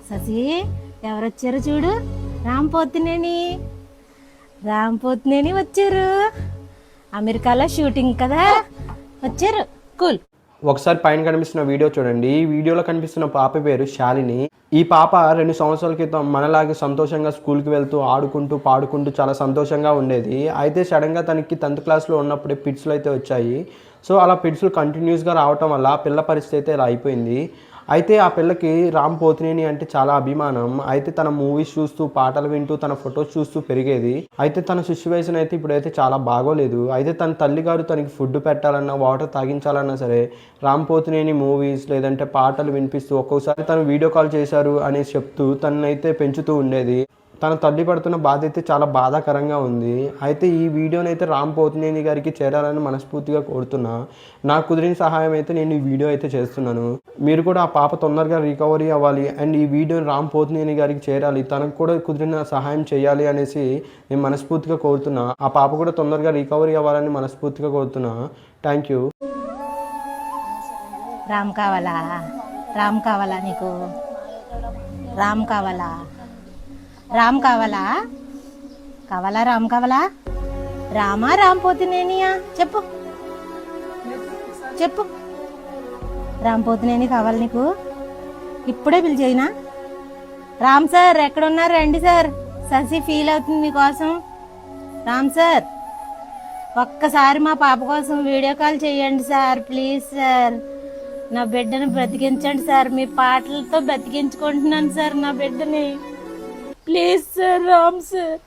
శశి ఎవరొచ్చారు చూడు, రాంపోతినేని వచ్చారు. అమెరికాలో షూటింగ్ కదా వచ్చారు. కూల్. ఒకసారి పైన కనిపిస్తున్న వీడియో చూడండి. ఈ వీడియోలో కనిపిస్తున్న పాప పేరు శాలిని. ఈ పాప 2 సంవత్సరాల క్రితం మనలాగే సంతోషంగా స్కూల్కి వెళ్తూ ఆడుకుంటూ పాడుకుంటూ చాలా సంతోషంగా ఉండేది. అయితే సడన్గా తనకి 10th క్లాస్లో ఉన్నప్పుడే పిట్స్లు అయితే వచ్చాయి. సో అలా పిట్స్లు కంటిన్యూస్గా రావటం వల్ల ఆ పిల్ల పరిస్థితి అయితే ఇలా అయిపోయింది. అయితే ఆ పిల్లకి రామ్ పోతినేని అంటే చాలా అభిమానం. అయితే తన మూవీస్ చూస్తూ పాటలు వింటూ తన ఫొటోస్ చూస్తూ పెరిగేది. అయితే తన సిచ్యువేషన్ అయితే ఇప్పుడైతే చాలా బాగోలేదు. అయితే తన తల్లిగారు తనకి ఫుడ్ పెట్టాలన్నా వాటర్ తాగించాలన్నా సరే రామ్ పోతినేని మూవీస్ లేదంటే పాటలు వినిపిస్తూ ఒక్కొక్కసారి తను వీడియో కాల్ చేశారు అనేసి చెప్తూ తననైతే పెంచుతూ ఉండేది. తన తల్లి పడుతున్న బాధ అయితే చాలా బాధాకరంగా ఉంది. అయితే ఈ వీడియోని అయితే రామ్ పోతినేని గారికి చేరాలని మనస్ఫూర్తిగా కోరుతున్నా. నాకు కుదిరిన సహాయం అయితే నేను ఈ వీడియో అయితే చేస్తున్నాను. మీరు కూడా ఆ పాప తొందరగా రికవరీ అవ్వాలి అండ్ ఈ వీడియోని రామ్ పోతినేని గారికి చేరాలి, తనకు కూడా కుదిరిన సహాయం చేయాలి అనేసి నేను మనస్ఫూర్తిగా కోరుతున్నా. ఆ పాప కూడా తొందరగా రికవరీ అవ్వాలని మనస్ఫూర్తిగా కోరుతున్నా. Thank you. రామ్ కావాలా నీకు? రామ్ కావాలా? రామ్ కావాలా? రామా రామ్ పోతినేనియా? చెప్పు. రామ్ పోతినేని కావాలి నీకు? ఇప్పుడే పిలిచేయినా? రామ్ సార్ ఎక్కడున్నారు? రండి సార్, శశి ఫీల్ అవుతుంది మీకోసం. రామ్ సార్ ఒక్కసారి మా పాప కోసం వీడియో కాల్ చేయండి సార్, ప్లీజ్ సార్. నా బిడ్డను బ్రతికించండి సార్, మీ పాటలతో బ్రతికించుకుంటున్నాను సార్ నా బిడ్డని. Please sir, Ram sir.